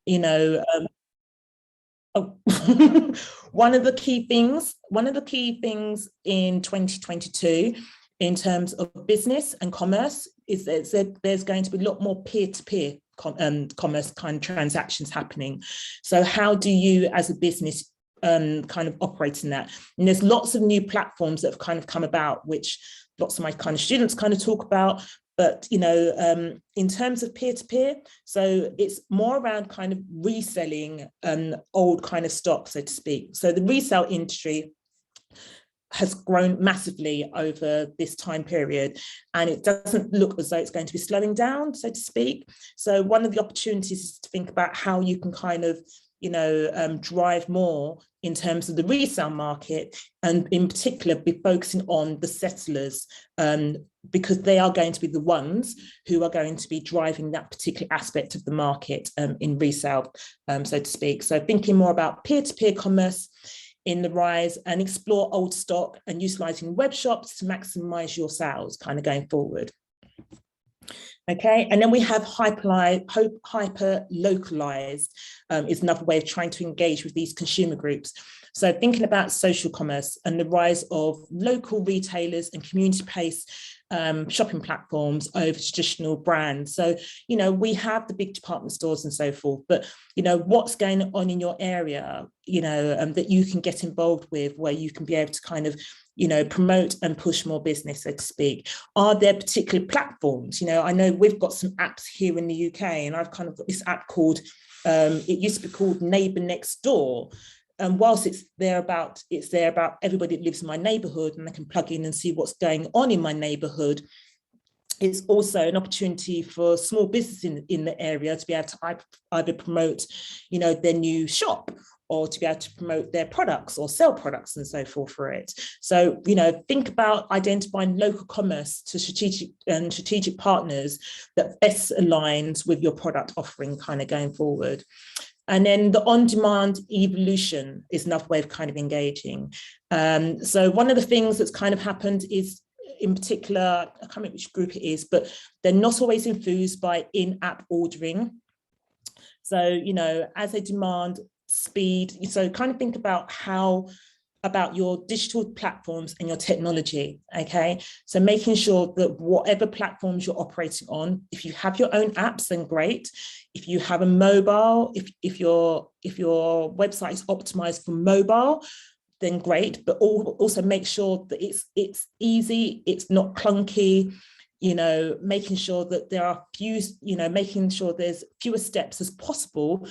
you know, oh, one of the key things in 2022 in terms of business and commerce is that there's going to be a lot more peer-to-peer commerce kind of transactions happening. So how do you as a business kind of operate in that? And there's lots of new platforms that have kind of come about, which lots of my kind of students kind of talk about. But, you know, in terms of peer-to-peer, so it's more around kind of reselling old kind of stock, so to speak. So the resale industry has grown massively over this time period, and it doesn't look as though it's going to be slowing down, so to speak. So one of the opportunities is to think about how you can kind of, you know, drive more in terms of the resale market, and in particular be focusing on the settlers, because they are going to be the ones who are going to be driving that particular aspect of the market in resale, so to speak. So thinking more about peer-to-peer commerce in the rise, and explore old stock and utilising web shops to maximise your sales kind of going forward. Okay, and then we have hyper localized is another way of trying to engage with these consumer groups. So thinking about social commerce and the rise of local retailers and community-based shopping platforms over traditional brands. So, you know, we have the big department stores and so forth, but, you know, what's going on in your area, you know, that you can get involved with, where you can be able to kind of, you know, promote and push more business, so to speak. Are there particular platforms? You know, I know we've got some apps here in the UK, and I've kind of got this app called, it used to be called Neighbour Next Door. And whilst it's there about everybody that lives in my neighbourhood, and I can plug in and see what's going on in my neighbourhood, it's also an opportunity for small businesses in the area to be able to either promote, you know, their new shop, or to be able to promote their products or sell products and so forth for it. So, you know, think about identifying local commerce to strategic partners that best aligns with your product offering kind of going forward. And then the on-demand evolution is another way of kind of engaging. So one of the things that's kind of happened is, in particular, I can't remember which group it is, but they're not always enthused by in-app ordering. So, you know, as they demand speed, so kind of think about about your digital platforms and your technology, okay? So making sure that whatever platforms you're operating on, if you have your own apps, then great. If you have a mobile, if your website is optimized for mobile, then great, but also make sure that it's easy, it's not clunky, you know, making sure that there are making sure there's fewer steps as possible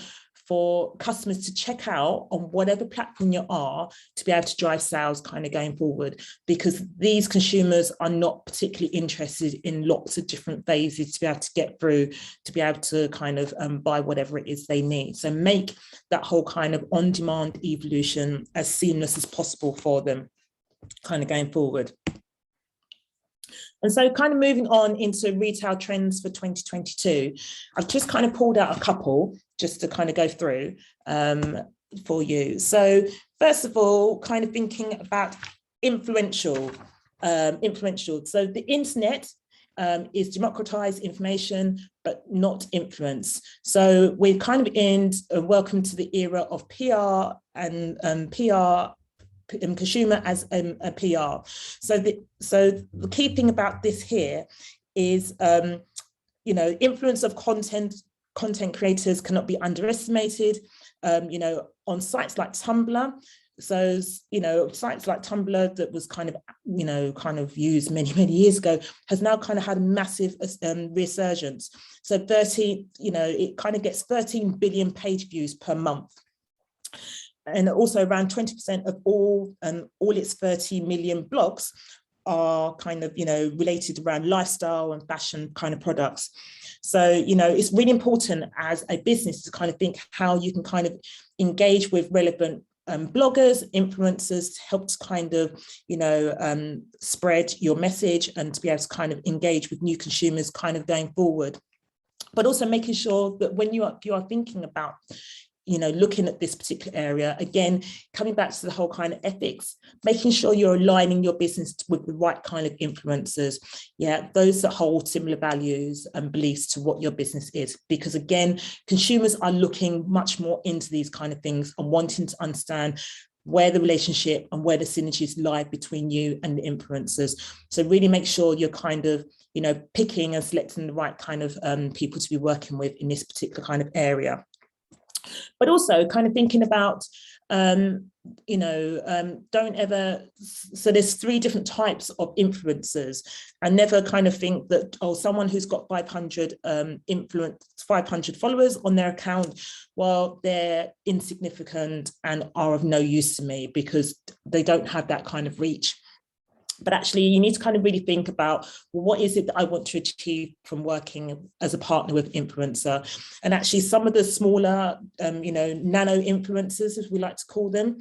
for customers to check out on whatever platform you are, to be able to drive sales kind of going forward, because these consumers are not particularly interested in lots of different phases to be able to get through, to be able to kind of buy whatever it is they need. So make that whole kind of on-demand evolution as seamless as possible for them kind of going forward. And so kind of moving on into retail trends for 2022, I've just kind of pulled out a couple just to kind of go through for you. So first of all, kind of thinking about influential. So the internet is democratized information, but not influence. So we're kind of in welcome to the era of PR and PR and consumer as a PR. So the key thing about this here is, you know, influence of content creators cannot be underestimated. You know, on sites like Tumblr. So, you know, sites like Tumblr that was kind of used many years ago has now kind of had a massive resurgence. So it kind of gets 13 billion page views per month. And also around 20% of all its 30 million blogs are kind of, you know, related around lifestyle and fashion kind of products. So, you know, it's really important as a business to kind of think how you can kind of engage with relevant bloggers, influencers, to help to kind of, you know, spread your message and to be able to kind of engage with new consumers kind of going forward. But also making sure that when you are thinking about, looking at this particular area, again, coming back to the whole kind of ethics, making sure you're aligning your business with the right kind of influencers. Yeah, those that hold similar values and beliefs to what your business is. Because again, consumers are looking much more into these kind of things and wanting to understand where the relationship and where the synergies lie between you and the influencers. So really make sure you're kind of, picking and selecting the right kind of people to be working with in this particular kind of area. But also kind of thinking about, don't ever, so there's 3 different types of influencers, and never kind of think that, someone who's got 500 followers on their account, well, they're insignificant and are of no use to me because they don't have that kind of reach. But actually, you need to kind of really think about, well, what is it that I want to achieve from working as a partner with influencer? And actually, some of the smaller, nano influencers, as we like to call them,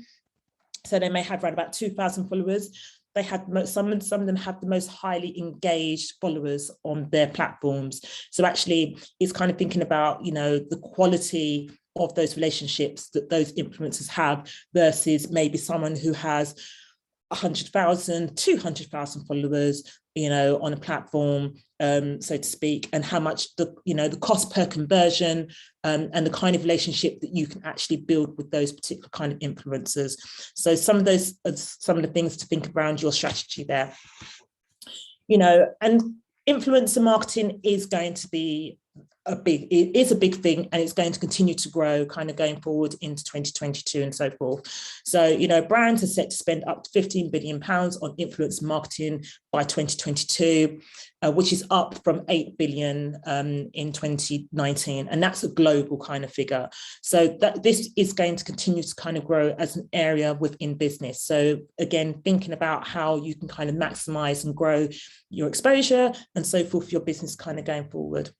so they may have around about 2,000 followers. They had some of them have the most highly engaged followers on their platforms. So actually, it's kind of thinking about, the quality of those relationships that those influencers have versus maybe someone who has 100,000, 200,000 followers, on a platform, so to speak, and how much the cost per conversion and the kind of relationship that you can actually build with those particular kind of influencers. So some of the things to think around your strategy there, and influencer marketing is going to be it is a big thing, and it's going to continue to grow kind of going forward into 2022 and so forth. So, brands are set to spend up to £15 billion on influencer marketing by 2022, which is up from 8 billion in 2019. And that's a global kind of figure. So this is going to continue to kind of grow as an area within business. So again, thinking about how you can kind of maximize and grow your exposure and so forth for your business kind of going forward.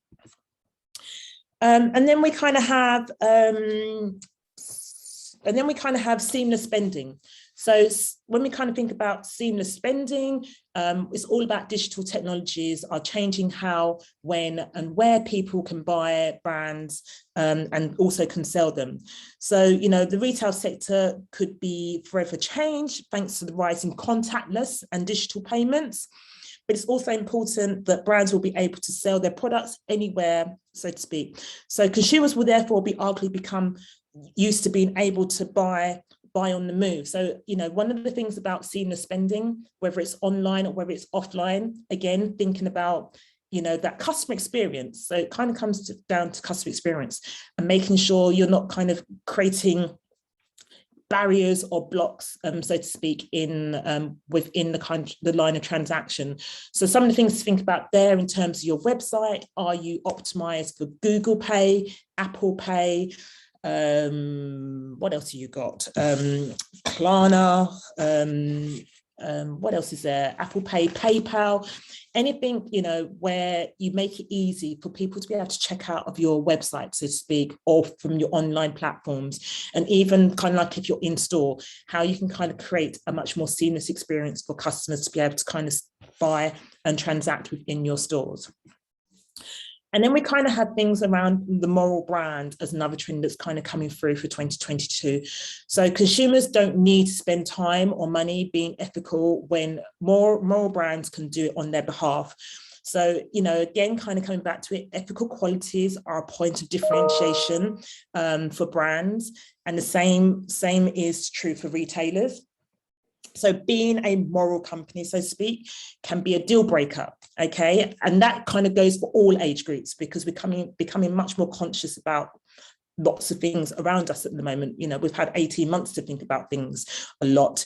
And then we kind of have seamless spending. So when we kind of think about seamless spending, it's all about digital technologies are changing how, when, and where people can buy brands and also can sell them. So, the retail sector could be forever changed thanks to the rise in contactless and digital payments. But it's also important that brands will be able to sell their products anywhere, so to speak. So consumers will therefore be arguably become used to being able to buy on the move. So, one of the things about seamless spending, whether it's online or whether it's offline, again, thinking about, that customer experience. So it kind of comes down to customer experience and making sure you're not kind of creating barriers or blocks, so to speak, in within the line of transaction. So some of the things to think about there in terms of your website: are you optimized for Google Pay, Apple Pay? What else have you got? Klarna. What else is there? Apple Pay, PayPal, anything, where you make it easy for people to be able to check out of your website, so to speak, or from your online platforms. And even kind of like if you're in store, how you can kind of create a much more seamless experience for customers to be able to kind of buy and transact within your stores. And then we kind of had things around the moral brand as another trend that's kind of coming through for 2022. So consumers don't need to spend time or money being ethical when moral brands can do it on their behalf. So, again, kind of coming back to it, ethical qualities are a point of differentiation for brands. And the same is true for retailers. So being a moral company, so to speak, can be a deal breaker, okay? And that kind of goes for all age groups, because we're becoming much more conscious about lots of things around us at the moment. We've had 18 months to think about things a lot,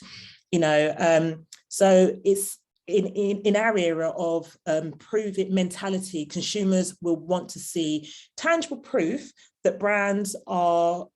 so it's in our era of prove it mentality. Consumers will want to see tangible proof that brands are,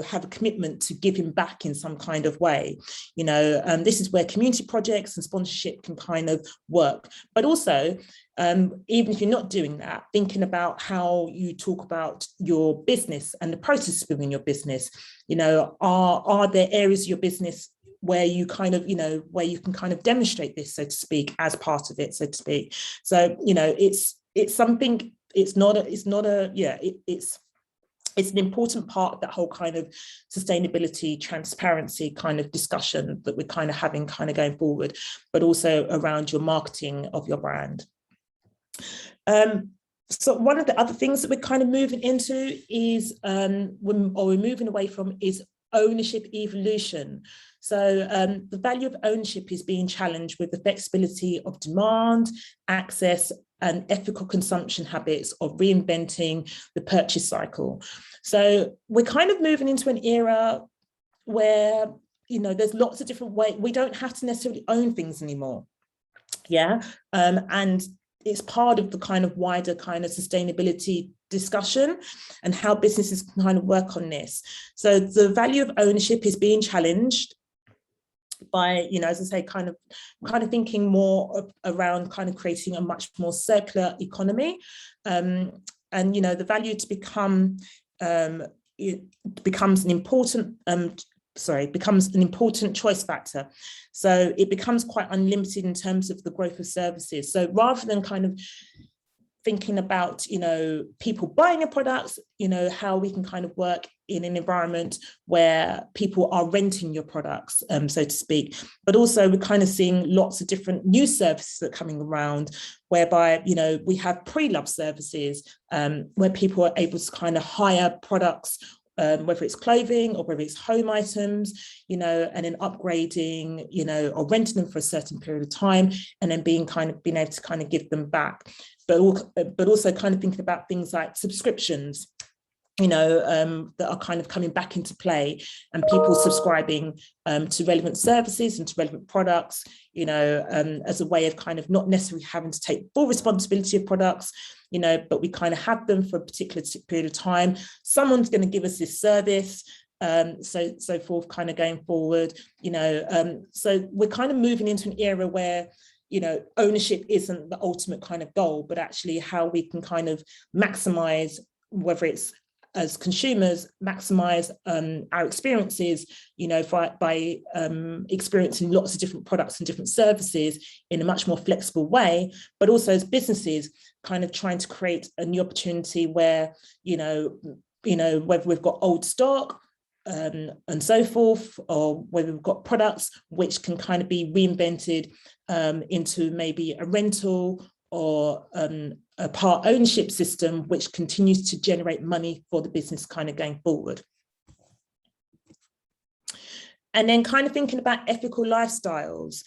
have a commitment to giving back in some kind of way. This is where community projects and sponsorship can kind of work. But also, even if you're not doing that, thinking about how you talk about your business and the process within your business. Are there areas of your business where you kind of, where you can kind of demonstrate this, so to speak, as part of it, so to speak. So, it's something, it's it's an important part of that whole kind of sustainability, transparency kind of discussion that we're kind of having kind of going forward, but also around your marketing of your brand. So one of the other things that we're kind of moving into is, we're moving away from, is ownership evolution. So the value of ownership is being challenged with the flexibility of demand, access, and ethical consumption habits of reinventing the purchase cycle. So we're kind of moving into an era where, you know, there's lots of different ways. We don't have to necessarily own things anymore. Yeah. And it's part of the kind of wider kind of sustainability discussion and how businesses can kind of work on this. So the value of ownership is being challenged by, you know, as I say, kind of thinking more around kind of creating a much more circular economy. And, you know, the value to become, it becomes an important, becomes an important choice factor. So it becomes quite unlimited in terms of the growth of services. So rather than kind of thinking about, you know, people buying your products, you know, how we can kind of work in an environment where people are renting your products, so to speak. But also we're kind of seeing lots of different new services that are coming around, whereby, you know, we have pre-loved services, where people are able to kind of hire products, whether it's clothing or whether it's home items, you know, and then upgrading, you know, or renting them for a certain period of time, and then being able to kind of give them back. But also kind of thinking about things like subscriptions, you know, that are kind of coming back into play, and people subscribing to relevant services and to relevant products, you know, as a way of kind of not necessarily having to take full responsibility of products, you know, but we kind of have them for a particular period of time. Someone's going to give us this service, so forth, kind of going forward, you know. So we're kind of moving into an era where, you know, ownership isn't the ultimate kind of goal, but actually how we can kind of maximize, whether it's as consumers, maximize our experiences, you know, by experiencing lots of different products and different services in a much more flexible way, but also as businesses kind of trying to create a new opportunity where, you know, whether we've got old stock, and so forth, or whether we've got products which can kind of be reinvented into maybe a rental or a part ownership system, which continues to generate money for the business kind of going forward. And then kind of thinking about ethical lifestyles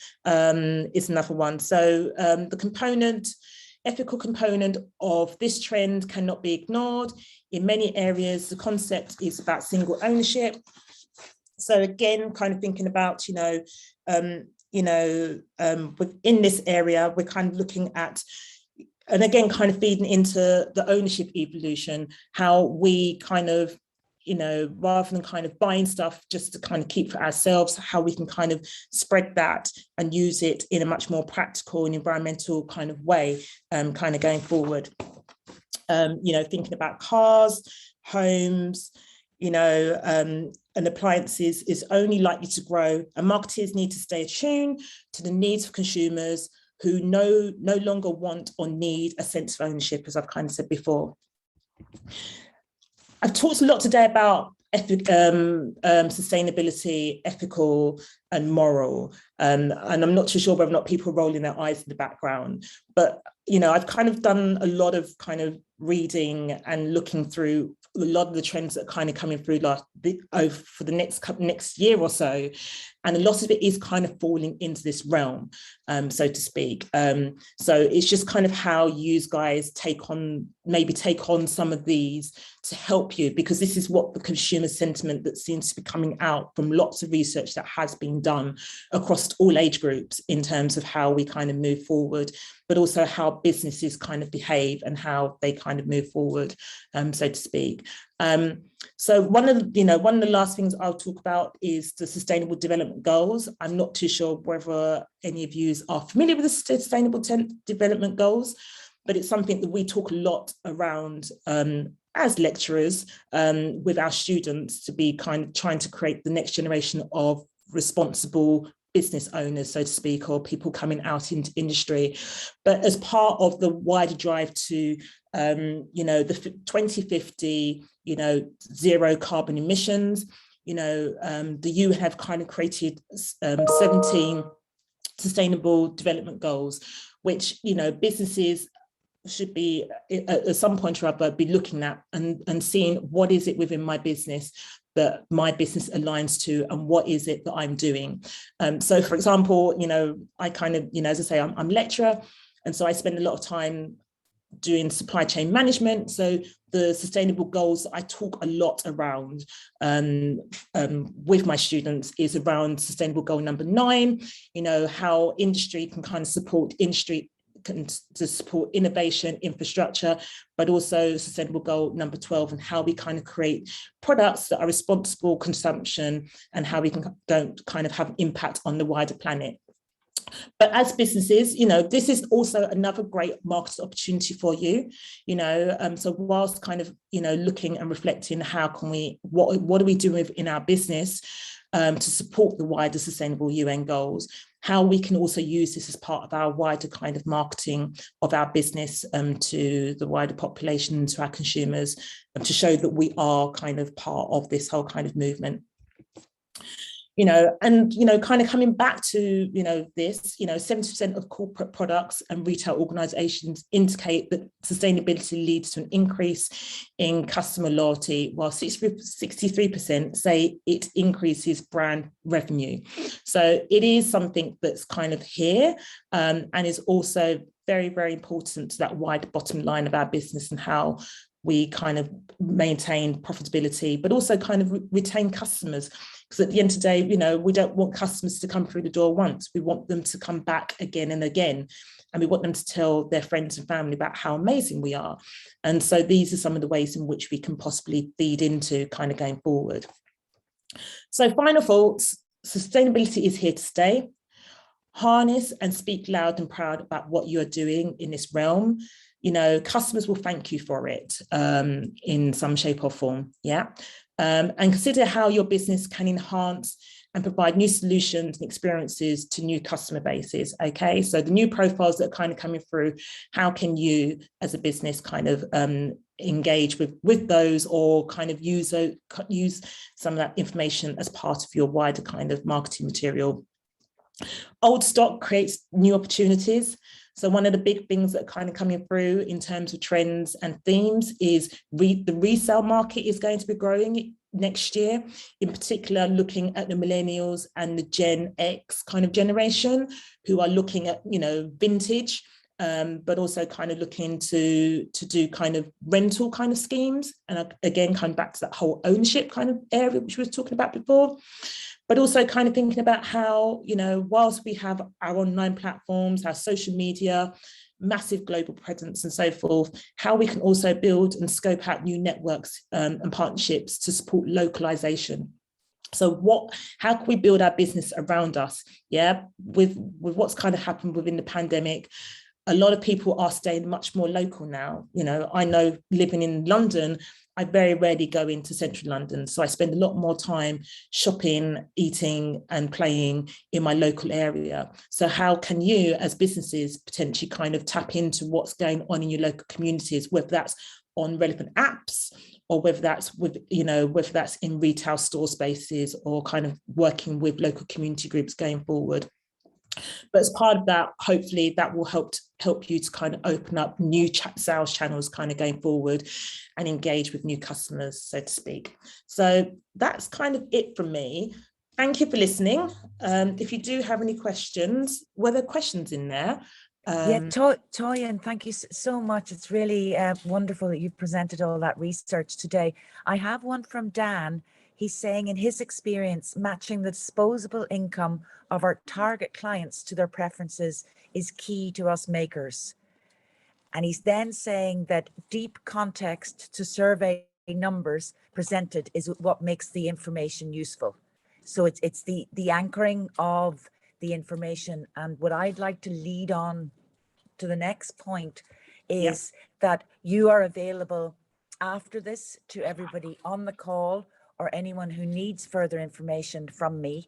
is another one. So the ethical component of this trend cannot be ignored. In many areas, the concept is about single ownership. So again, kind of thinking about, within this area, we're kind of looking at, and again, kind of feeding into the ownership evolution, how we kind of, rather than kind of buying stuff just to kind of keep for ourselves, how we can kind of spread that and use it in a much more practical and environmental kind of way, kind of going forward. Thinking about cars, homes, and appliances is only likely to grow, and marketers need to stay attuned to the needs of consumers who no longer want or need a sense of ownership, as I've kind of said before. I've talked a lot today about sustainability, ethical and moral, and I'm not too sure whether or not people are rolling their eyes in the background, but I've kind of done a lot of kind of reading and looking through a lot of the trends that are kind of coming through for the next year or so, and a lot of it is kind of falling into this realm, so to speak. So it's just kind of how you guys take on some of these to help you, because this is what the consumer sentiment that seems to be coming out from lots of research that has been done across all age groups in terms of how we kind of move forward, but also how businesses kind of behave and how they kind of move forward, so to speak. So one of the last things I'll talk about is the Sustainable Development Goals. I'm not too sure whether any of you are familiar with the Sustainable Development Goals, but it's something that we talk a lot around as lecturers with our students, to be kind of trying to create the next generation of responsible business owners, so to speak, or people coming out into industry. But as part of the wider drive to you know, the 2050, you know, zero carbon emissions. You know, the UN have kind of created 17 sustainable development goals, which, you know, businesses should be at some point or other be looking at and seeing what is it within my business that my business aligns to, and what is it that I'm doing. So for example, you know, I kind of, you know, as I say, I'm a lecturer, and so I spend a lot of time doing supply chain management. So the sustainable goals I talk a lot around with my students is around sustainable goal number 9, you know, how industry can kind of support industry to support innovation, infrastructure, but also sustainable goal number 12, and how we kind of create products that are responsible consumption and how we don't kind of have impact on the wider planet. But as businesses, you know, this is also another great market opportunity for you, you know, so whilst kind of, you know, looking and reflecting how can we, what are we doing in our business to support the wider sustainable UN goals, how we can also use this as part of our wider kind of marketing of our business to the wider population, to our consumers, to show that we are kind of part of this whole kind of movement. You know, and, you know, kind of coming back to, you know, this, you know, 70% of corporate products and retail organizations indicate that sustainability leads to an increase in customer loyalty, while 63% say it increases brand revenue. So it is something that's kind of here and is also very, very important to that wider bottom line of our business and how we kind of maintain profitability, but also kind of retain customers. Because at the end of the day, you know, we don't want customers to come through the door once. We want them to come back again and again. And we want them to tell their friends and family about how amazing we are. And so these are some of the ways in which we can possibly feed into kind of going forward. So final thoughts, sustainability is here to stay. Harness and speak loud and proud about what you are doing in this realm. You know, customers will thank you for it in some shape or form, yeah? And consider how your business can enhance and provide new solutions and experiences to new customer bases, okay? So the new profiles that are kind of coming through, how can you as a business kind of engage with those, or kind of use some of that information as part of your wider kind of marketing material. Old stock creates new opportunities. So one of the big things that are kind of coming through in terms of trends and themes is the resale market is going to be growing next year, in particular looking at the millennials and the Gen X kind of generation, who are looking at, you know, vintage, but also kind of looking to do kind of rental kind of schemes. And again, kind of back to that whole ownership kind of area, which we were talking about before. But also kind of thinking about how, you know, whilst we have our online platforms, our social media, massive global presence and so forth, how we can also build and scope out new networks and partnerships to support localization. So how can we build our business around us? Yeah, with what's kind of happened within the pandemic, a lot of people are staying much more local now. You know, I know living in London, I very rarely go into central London. So I spend a lot more time shopping, eating and playing in my local area. So how can you as businesses potentially kind of tap into what's going on in your local communities, whether that's on relevant apps or whether that's with, you know, whether that's in retail store spaces or kind of working with local community groups going forward. But as part of that, hopefully that will help you to kind of open up new sales channels kind of going forward and engage with new customers, so to speak. So that's kind of it from me. Thank you for listening. If you do have any questions, were there questions in there? Yeah, Toyin, thank you so much. It's really wonderful that you've presented all that research today. I have one from Dan. He's saying in his experience, matching the disposable income of our target clients to their preferences is key to us makers. And he's then saying that deep context to survey numbers presented is what makes the information useful. So it's the anchoring of the information. And what I'd like to lead on to the next point is that you are available after this to everybody on the call or anyone who needs further information from me.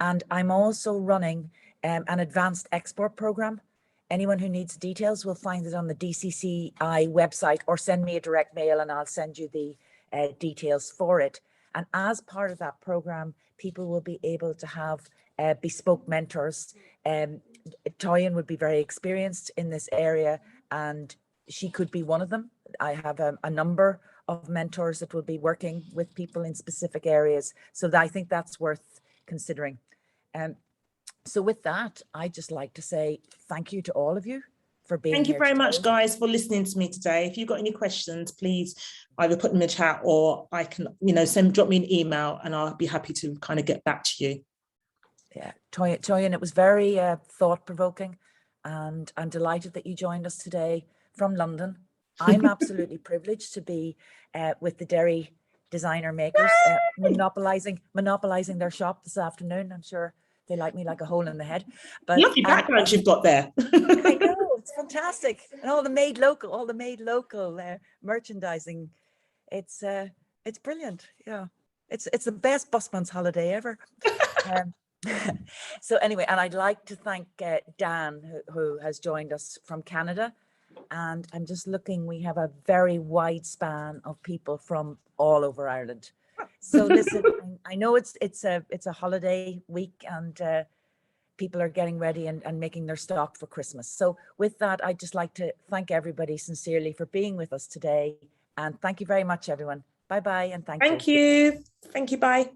And I'm also running an advanced export program anyone who needs details will find it on the DCCI website, or send me a direct mail and I'll send you the details for it. And as part of that program, people will be able to have bespoke mentors. Toyin would be very experienced in this area, and she could be one of them. I have a number of mentors that will be working with people in specific areas. So I think that's worth considering. So with that, I'd just like to say thank you to all of you for being here. Thank you very today. much, guys, for listening to me today. If you've got any questions, please either put them in the chat, or I can, drop me an email and I'll be happy to kind of get back to you. Yeah, Toyin, it was very thought-provoking, and I'm delighted that you joined us today from London. I'm absolutely privileged to be with the Derry designer makers, monopolizing their shop this afternoon. I'm sure they like me like a hole in the head. But lovely background you've got there. I know, it's fantastic, and all the made local merchandising. It's brilliant. Yeah, it's the best busman's holiday ever. So anyway, and I'd like to thank Dan, who has joined us from Canada. And I'm just looking, we have a very wide span of people from all over Ireland. So listen, I know it's a holiday week, and people are getting ready and making their stock for Christmas. So with that, I'd just like to thank everybody sincerely for being with us today. And thank you very much, everyone. Bye-bye, and thank you. Thank you. Thank you. Bye.